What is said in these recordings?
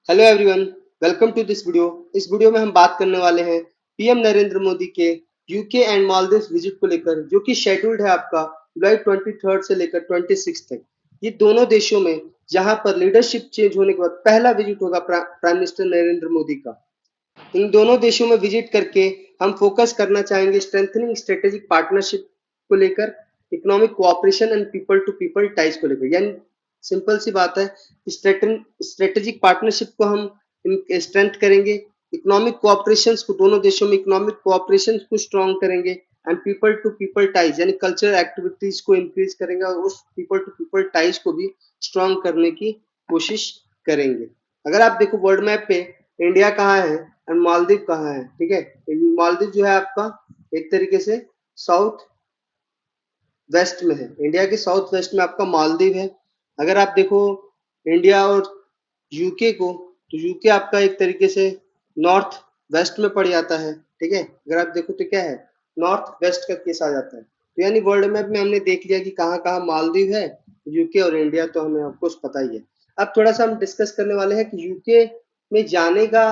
Hello everyone, welcome to this video. इस video में हम बात करने वाले हैं पीएम नरेंद्र मोदी के यूके एंड मालदीव विजिट को लेकर, जो कि शेड्यूल्ड है आपका जुलाई 23 से लेकर 26 तक। ये दोनों देशों में जहां पर लीडरशिप चेंज होने के बाद पहला विजिट होगा प्राइम मिनिस्टर नरेंद्र मोदी का। इन दोनों देशों में विजिट करके हम फोकस करना चाहेंगे स्ट्रेंथनिंग स्ट्रेटेजिक पार्टनरशिप को लेकर, economic cooperation and people to people ties को लेकर। यानी सिंपल सी बात है, स्ट्रेटेजिक पार्टनरशिप को हम स्ट्रेंथ करेंगे, इकोनॉमिक कोऑपरेशन को, दोनों देशों में इकोनॉमिक कोऑपरेशन को स्ट्रॉन्ग करेंगे, and people to people ties यानी कल्चरल एक्टिविटीज को इंक्रीज करेंगे और उस पीपल टू पीपल टाइज को भी स्ट्रॉन्ग करने की कोशिश करेंगे। अगर आप देखो वर्ल्ड मैप पे इंडिया कहाँ है और मालदीव कहाँ है, ठीक है। मालदीव जो है आपका एक तरीके से साउथ वेस्ट में है, इंडिया के साउथ वेस्ट में आपका मालदीव है। अगर आप देखो इंडिया और यूके को, तो यूके आपका एक तरीके से नॉर्थ वेस्ट में पड़ जाता है, ठीक है। अगर आप देखो तो क्या है, नॉर्थ वेस्ट का केस आ जाता है। तो यानी वर्ल्ड मैप में हमने देख लिया कि कहाँ कहाँ मालदीव है, यूके और इंडिया तो हमें आपको पता ही है। अब थोड़ा सा हम डिस्कस करने वाले हैं कि यूके में जाने का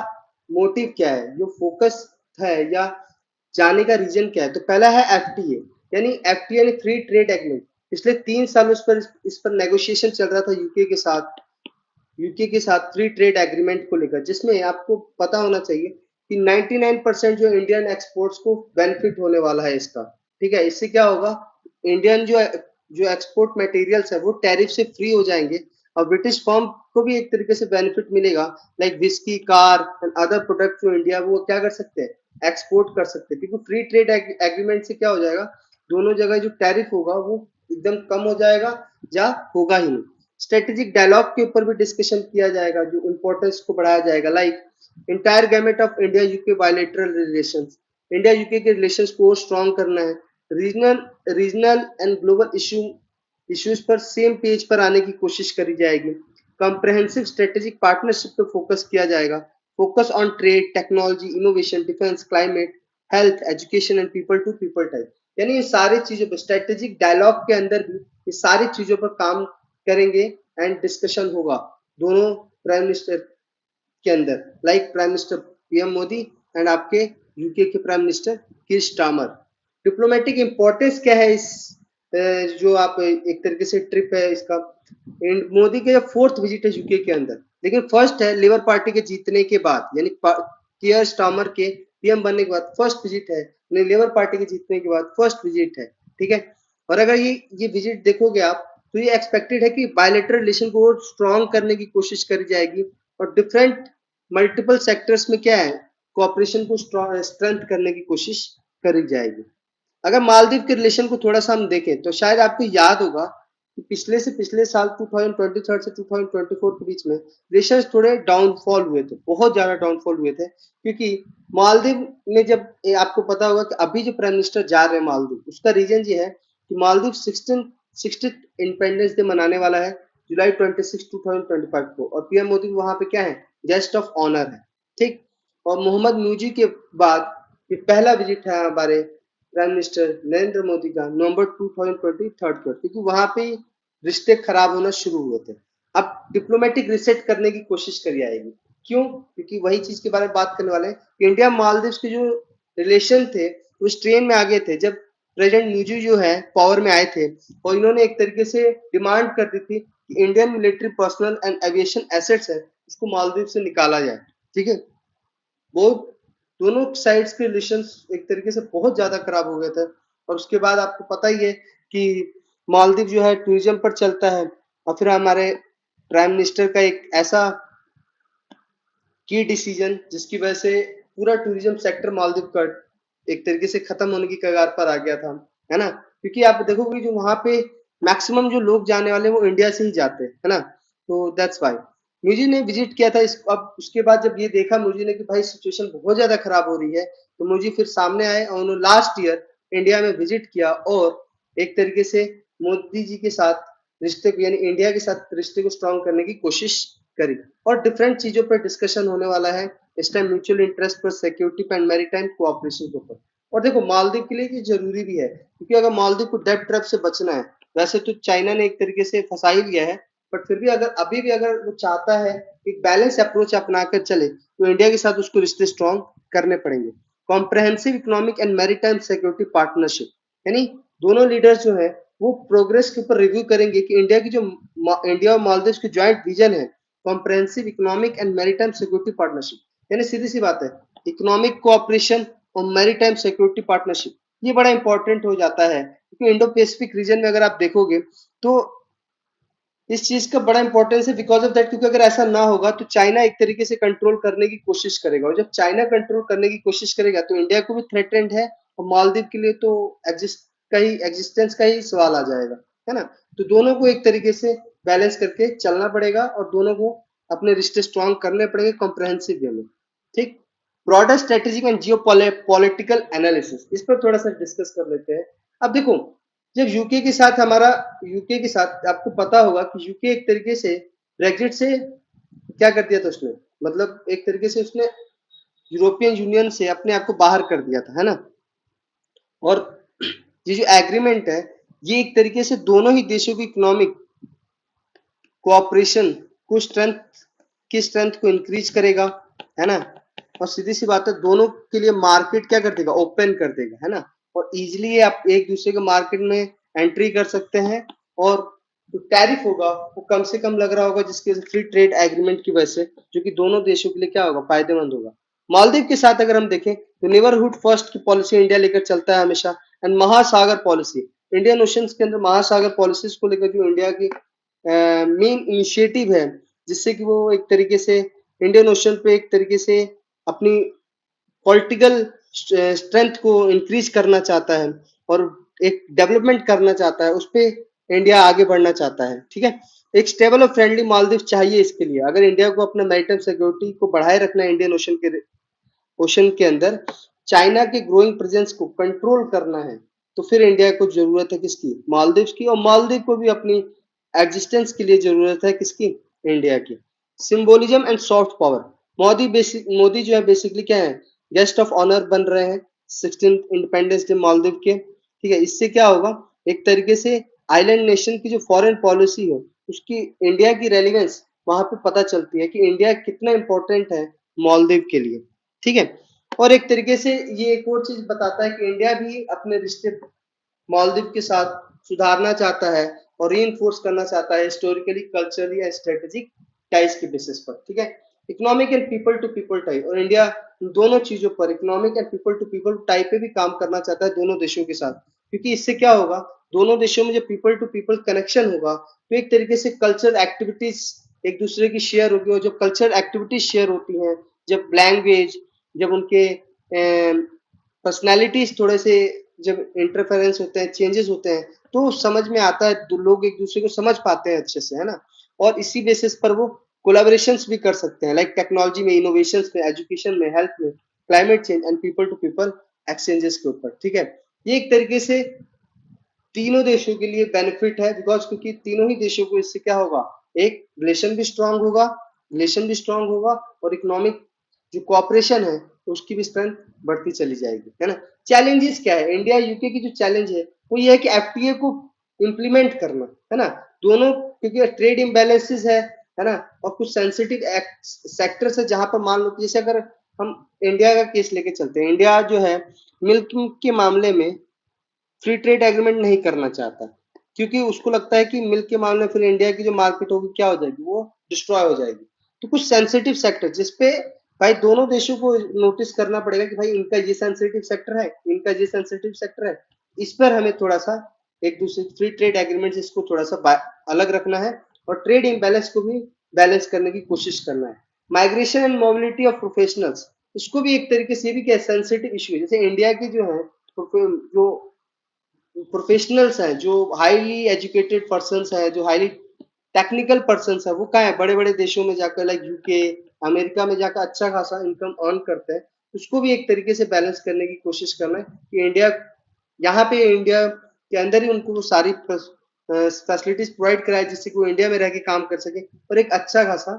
मोटिव क्या है, जो फोकस है या जाने का रीजन क्या है। तो पहला है एफटीए, यानी एफटीए यानी फ्री ट्रेड एग्रीमेंट। पिछले 3 साल इस पर नेगोशिएशन चल रहा था यूके के साथ फ्री ट्रेड एग्रीमेंट को लेकर, जिसमें आपको पता होना चाहिए कि 99% जो इंडियन एक्सपोर्ट्स को बेनिफिट होने वाला है इसका, ठीक है। इससे क्या होगा, इंडियन जो जो एक्सपोर्ट मटेरियल्स है वो टैरिफ से फ्री हो जाएंगे और ब्रिटिश फर्म को भी एक तरीके से बेनिफिट मिलेगा। Like whisky, car and other product जो इंडिया वो क्या कर सकते हैं, एक्सपोर्ट कर सकते हैं, क्योंकि फ्री ट्रेड एग्रीमेंट से क्या हो जाएगा, दोनों जगह जो टैरिफ होगा वो एकदम कम हो जाएगा या होगा ही नहीं। स्ट्रेटेजिक डायलॉग के ऊपर भी डिस्कशन किया जाएगा, जो इम्पोर्टेंस को बढ़ाया जाएगा। Like entire gamut of India UK bilateral relations, India UK के रिलेशंस को स्ट्रॉन्ग करना है। Regional regional and global issues पर सेम पेज पर आने की कोशिश करी जाएगी। कॉम्प्रहेंसिव स्ट्रेटेजिक पार्टनरशिप पे फोकस किया जाएगा। Focus on trade, technology, innovation, defence, climate, health, education and people to people type. यानी ये सारी चीजों पर स्ट्रेटेजिक डायलॉग के अंदर भी ये सारी चीजों पर काम करेंगे एंड डिस्कशन होगा दोनों प्राइम मिनिस्टर के अंदर। Like prime minister PM Modi and आपके यूके के प्राइम मिनिस्टर कीर स्टारमर। डिप्लोमेटिक इंपॉर्टेंस क्या है इस जो आप एक तरीके से ट्रिप है इसका, मोदी के फोर्थ विजिट है यूके के अंदर, लेकिन फर्स्ट है लेबर पार्टी के जीतने के बाद, यानी कीर स्टारमर के पीएम बनने के बाद फर्स्ट विजिट है, लेबर पार्टी के जीतने के बाद फर्स्ट विजिट है, ठीक है। और अगर ये विजिट देखोगे आप, तो ये एक्सपेक्टेड है कि बायलैटरल रिलेशन को स्ट्रॉन्ग करने की कोशिश करी जाएगी और डिफरेंट मल्टीपल सेक्टर्स में क्या है, कोऑपरेशन को स्ट्रेंथ करने की कोशिश करी जाएगी। अगर मालदीव के रिलेशन को थोड़ा सा हम देखें तो शायद आपको याद होगा कि पिछले साल 2023 से 2024 के बीच में रिलेशन थोड़े डाउनफॉल हुए थे, बहुत ज्यादा डाउनफॉल हुए थे, क्योंकि मालदीव में जब आपको पता होगा कि अभी जो प्राइम मिनिस्टर जा रहे हैं मालदीव, उसका रीजन ये है कि मालदीव 16 इंडिपेंडेंस डे मनाने वाला है जुलाई 26 2025 को, और पीएम मोदी वहां पे क्या है, गेस्ट ऑफ ऑनर है, ठीक। और मोहम्मद म्यूजी के बाद ये पहला विजिट है हमारे प्राइम मिनिस्टर नरेंद्र मोदी का नवंबर 2023 को, क्योंकि वहां पे रिश्ते खराब होना शुरू हुए थे। अब डिप्लोमेटिक रिसेट करने की कोशिश करी जाएगी। क्यों? क्योंकि वही चीज के बारे में बात करने वाले हैं कि इंडिया मालदीव के जो रिलेशन थे वो स्ट्रेन में आ गए थे जब प्रेसिडेंट म्यूजी जो है पावर में आए थे, और इन्होंने एक तरीके से डिमांड कर दी थी कि Indian military personnel and aviation assets है इसको मालदीव से निकाला जाए, ठीक है। वो दोनों साइड्स के रिलेशंस एक तरीके से बहुत ज्यादा खराब हो गए थे। और उसके बाद आपको पता ही है कि मालदीव जो है टूरिज्म पर चलता है, और फिर हमारे प्राइम मिनिस्टर का एक ऐसा की डिसीजन जिसकी वजह से पूरा टूरिज्म सेक्टर मालदीव का एक तरीके से खत्म होने की कगार पर आ गया था, है ना। क्योंकि आप देखोगे जो वहां पे मैक्सिमम जो लोग जाने वाले वो इंडिया से ही जाते हैं, है ना। तो दैट्स वाई मुझे ने विजिट किया था अब उसके बाद जब ये देखा मुझे ने कि भाई सिचुएशन बहुत ज्यादा खराब हो रही है, तो मुझे फिर सामने आए और उन्होंने लास्ट ईयर इंडिया में विजिट किया और एक तरीके से मोदी जी के साथ रिश्ते को, यानी इंडिया के साथ रिश्ते को स्ट्रॉन्ग करने की कोशिश करी। और डिफरेंट चीजों पर डिस्कशन होने वाला है इस टाइम, म्यूचुअल इंटरेस्ट पर, सिक्योरिटी एंड मैरीटाइम कोऑपरेशन के ऊपर। और देखो मालदीव के लिए ये जरूरी भी है, क्योंकि अगर मालदीव को डेब्ट ट्रैप से बचना है, वैसे तो चाइना ने एक तरीके से फंसा ही लिया है, बट फिर भी अगर अभी भी अगर वो चाहता है एक बैलेंस अप्रोच अपनाकर चले तो इंडिया के साथ उसको रिश्ते स्ट्रॉन्ग करने पड़ेंगे। Comprehensive economic and maritime security partnership, यानी दोनों लीडर्स जो है वो प्रोग्रेस के ऊपर रिव्यू करेंगे कि इंडिया की जो इंडिया और मालदीव की ज्वाइंट विजन है comprehensive economic and maritime security partnership, यानी सीधी सी बात है इकोनॉमिक कोऑपरेशन और मैरीटाइम सिक्योरिटी पार्टनरशिप, ये बड़ा इंपॉर्टेंट हो जाता है क्योंकि इंडो पैसिफिक रीजन में अगर आप देखोगे तो इस चीज का बड़ा इंपॉर्टेंस है बिकॉज ऑफ दैट, क्योंकि अगर ऐसा ना होगा तो चाइना एक तरीके से कंट्रोल करने की कोशिश करेगा, और जब चाइना कंट्रोल करने की कोशिश करेगा तो इंडिया को भी थ्रेटेंड है और मालदीव के लिए तो एग्जिस्टेंस का ही सवाल आ जाएगा, है ना। तो दोनों को एक तरीके से बैलेंस करके चलना पड़ेगा और दोनों को अपने रिश्ते स्ट्रॉन्ग करने पड़ेंगे कॉम्प्रहेंसिव वे में। ठीक, broader strategic and Jio political analysis, इस पर थोड़ा सा डिस्कस कर लेते हैं। अब देखो, जब यूके के साथ हमारा यूके के साथ आपको पता होगा कि यूके एक तरीके से ब्रेग्जिट से क्या कर दिया था उसने, मतलब एक तरीके से उसने यूरोपियन यूनियन से अपने आप को बाहर कर दिया था, है ना। और ये जो एग्रीमेंट है ये एक तरीके से दोनों ही देशों की इकोनॉमिक कोऑपरेशन को स्ट्रेंथ को इंक्रीज करेगा, है ना। और सीधी सी बात है दोनों के लिए मार्केट क्या कर देगा, ओपन कर देगा, है ना। और इजिली आप एक दूसरे के मार्केट में एंट्री कर सकते हैं, और जो टैरिफ होगा वो कम से कम लग रहा होगा जिसकी वजह से फ्री ट्रेड एग्रीमेंट की वजह से, जो कि दोनों देशों के लिए क्या होगा, फायदेमंद होगा। मालदीव के साथ अगर हम देखें तो नेबरहुड फर्स्ट की पॉलिसी इंडिया लेकर चलता है हमेशा, एंड महासागर पॉलिसी, इंडियन ओशंस के अंदर महासागर पॉलिसीज को लेकर जो इंडिया की मेन इनिशिएटिव है, जिससे कि वो एक तरीके से इंडियन ओशन पे एक तरीके से अपनी पॉलिटिकल स्ट्रेंथ को इंक्रीज करना चाहता है और एक डेवलपमेंट करना चाहता है, उस पे इंडिया आगे बढ़ना चाहता है। ठीक है, एक स्टेबल और फ्रेंडली मालदीव चाहिए इसके लिए, अगर इंडिया को अपना मैरिटाइम सिक्योरिटी को बढ़ाए रखना है इंडियन ओशन के अंदर चाइना के ग्रोइंग प्रेजेंस को कंट्रोल करना है, तो फिर इंडिया को जरूरत है किसकी, मालदीव की, और मालदीव को भी अपनी एग्जिस्टेंस के लिए जरूरत है किसकी, इंडिया की। Symbolism and soft power, Modi जो है बेसिकली क्या है, गेस्ट ऑफ ऑनर बन रहे हैं 16th इंडिपेंडेंस डे मालदीव के। ठीक है, इससे क्या होगा, एक तरीके से आइलैंड नेशन की जो फॉरेन पॉलिसी है उसकी इंडिया की रेलिवेंस वहां पे पता चलती है कि इंडिया कितना इंपॉर्टेंट है मालदीव के लिए। ठीक है, और एक तरीके से ये एक और चीज बताता है कि इंडिया भी अपने रिश्ते मालदीव के साथ सुधारना चाहता है और रीइंफोर्स करना चाहता है historically, culturally and strategic ties के बेसिस पर। ठीक है, economic and people to people type, और इंडिया दोनों चीजों पर economic and people to people type पे भी काम करना चाहता है दोनों देशों के साथ, क्योंकि इससे क्या होगा, दोनों देशों में जो पीपल टू पीपल कनेक्शन होगा तो एक तरीके से कल्चर एक्टिविटीज एक दूसरे की शेयर होगी, और जब कल्चर एक्टिविटीज शेयर होती हैं, जब लैंग्वेज, जब उनके पर्सनैलिटीज थोड़े से जब इंटरफेरेंस होते हैं, चेंजेस होते हैं, तो समझ में आता है, तो लोग एक दूसरे को समझ पाते हैं अच्छे से, है ना। और इसी बेसिस पर वो कोलैबोरेशंस भी कर सकते हैं, लाइक टेक्नोलॉजी में, इनोवेशंस में, एजुकेशन में, हेल्थ में, climate change and people to people exchanges के ऊपर। ठीक है, ये एक तरीके से तीनों देशों के लिए बेनिफिट है, बिकॉज क्योंकि तीनों ही देशों को इससे क्या होगा, एक रिलेशन भी स्ट्रांग होगा और इकोनॉमिक जो कोऑपरेशन है उसकी भी स्ट्रेंथ बढ़ती चली जाएगी, है ना। चैलेंजेस क्या है, इंडिया यूके की जो चैलेंज है वो ये है कि एफटीए को इम्प्लीमेंट करना, है ना। दोनों क्योंकि ट्रेड इम्बैलेंसेस है ना, और कुछ सेंसिटिव सेक्टर्स है जहां पर मान लो जैसे अगर हम इंडिया का केस लेके चलते हैं, इंडिया जो है मिल्क के मामले में फ्री ट्रेड एग्रीमेंट नहीं करना चाहता, क्योंकि उसको लगता है कि मिल्क के मामले में फिर इंडिया की जो मार्केट होगी क्या हो जाएगी, वो डिस्ट्रॉय हो जाएगी। तो कुछ सेंसिटिव सेक्टर जिसपे भाई दोनों देशों को नोटिस करना पड़ेगा कि भाई इनका ये सेंसिटिव सेक्टर है, इनका ये सेंसिटिव सेक्टर है, इस पर हमें थोड़ा सा एक दूसरे फ्री ट्रेड एग्रीमेंट इसको थोड़ा सा अलग रखना है, और ट्रेड इम्बैलेंस को भी बैलेंस करने की कोशिश करना है। Migration and mobility of professionals, इसको भी एक तरीके से भी क्या सेंसिटिव इशू है, जैसे इंडिया की जो है जो प्रोफेशनल्स हैं, जो हाईली एजुकेटेड पर्सन है, जो हाईली टेक्निकल पर्सन है, वो क्या है बड़े बड़े देशों में जाकर लाइक यूके, अमेरिका में जाकर अच्छा खासा इनकम अर्न करते हैं, उसको भी एक तरीके से बैलेंस करने की कोशिश करना है कि इंडिया यहाँ पे इंडिया के अंदर ही उनको वो सारी फैसिलिटीज प्रोवाइड कराए जिससे कि वो इंडिया में रह के काम कर सके और एक अच्छा खासा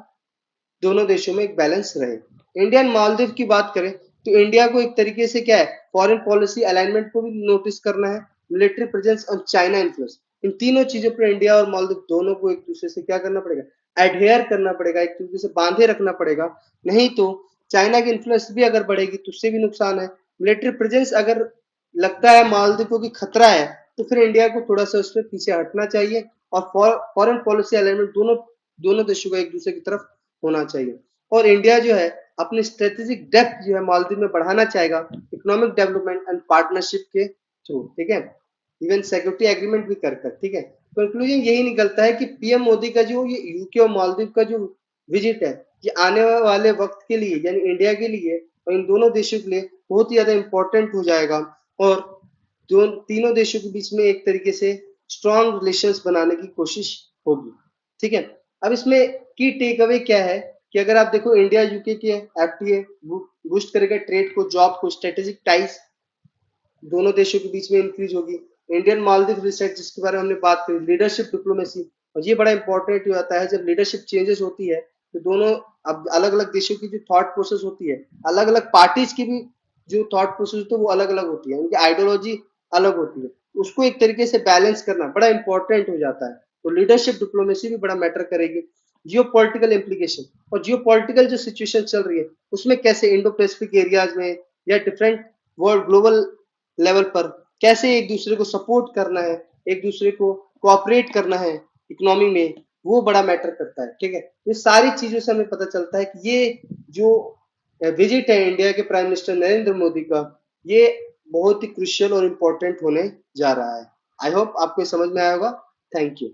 दोनों देशों में एक बैलेंस रहे। इंडिया एंड मालदीव की बात करें तो इंडिया को एक तरीके से क्या है फॉरेन पॉलिसी अलाइनमेंट को भी नोटिस करना है, मिलिट्री प्रेजेंस और चाइना इन्फ्लुएंस, इन तीनों चीजों पर इंडिया और मालदीव दोनों को एक दूसरे से क्या करना पड़ेगा, एडहेयर करना पड़ेगा, एक दूसरे से बांधे रखना पड़ेगा। नहीं तो चाइना की इन्फ्लुएंस भी अगर बढ़ेगी तो उससे भी नुकसान है। मिलिट्री प्रेजेंस अगर लगता है मालदीव को कि खतरा है, तो फिर इंडिया को थोड़ा सा उसमें पीछे हटना चाहिए और फॉरेन पॉलिसी अलाइनमेंट दोनों दोनों देशों का एक दूसरे की तरफ होना चाहिए। और इंडिया जो है अपनी स्ट्रेटेजिक डेप्थ जो है मालदीव में बढ़ाना चाहेगा इकोनॉमिक डेवलपमेंट एंड पार्टनरशिप के थ्रू, ठीक है, इवन सिक्योरिटी एग्रीमेंट भी कर कर, ठीक है। कंक्लूजन यही निकलता है कि पीएम मोदी का जो ये यूके और मालदीव का जो विजिट है, ये आने वाले वक्त के लिए यानी इंडिया के लिए और इन दोनों देशों के लिए बहुत ही ज्यादा इंपॉर्टेंट हो जाएगा। और तीनों देशों के बीच में एक तरीके से स्ट्रॉन्ग रिलेशंस बनाने की कोशिश होगी, ठीक है। अब इसमें की टेक अवे क्या है कि अगर आप देखो इंडिया यूके के एफटीए बूस्ट करेगा ट्रेड को, जॉब को, स्ट्रेटेजिक टाइज दोनों देशों के बीच में इंक्रीज होगी। इंडियन मालदीव रिसेट जिसके बारे में हमने बात करी, लीडरशिप डिप्लोमेसी, और ये बड़ा इंपॉर्टेंट हो जाता है जब लीडरशिप चेंजेस होती है तो दोनों अब अलग अलग देशों की जो थॉट प्रोसेस होती है, अलग अलग पार्टीज की भी जो थॉट प्रोसेस होती है वो अलग अलग होती है, उनकी आइडियोलॉजी अलग होती है, उसको एक तरीके से बैलेंस करना बड़ा इंपॉर्टेंट हो जाता है। तो लीडरशिप डिप्लोमेसी भी बड़ा मैटर करेगी। जियो पॉलिटिकल इम्प्लीकेशन, और जियो पॉलिटिकल जो सिचुएशन चल रही है उसमें कैसे इंडो पैसिफिक एरियाज में या डिफरेंट वर्ल्ड ग्लोबल लेवल पर कैसे एक दूसरे को सपोर्ट करना है, एक दूसरे को कोऑपरेट करना है इकोनॉमी में, वो बड़ा मैटर करता है, ठीक है। ये सारी चीजों से हमें पता चलता है कि ये जो विजिट है इंडिया के प्राइम मिनिस्टर नरेंद्र मोदी का, ये बहुत ही क्रुशियल और इम्पोर्टेंट होने जा रहा है। आई होप आपको समझ में आया होगा। Thank you.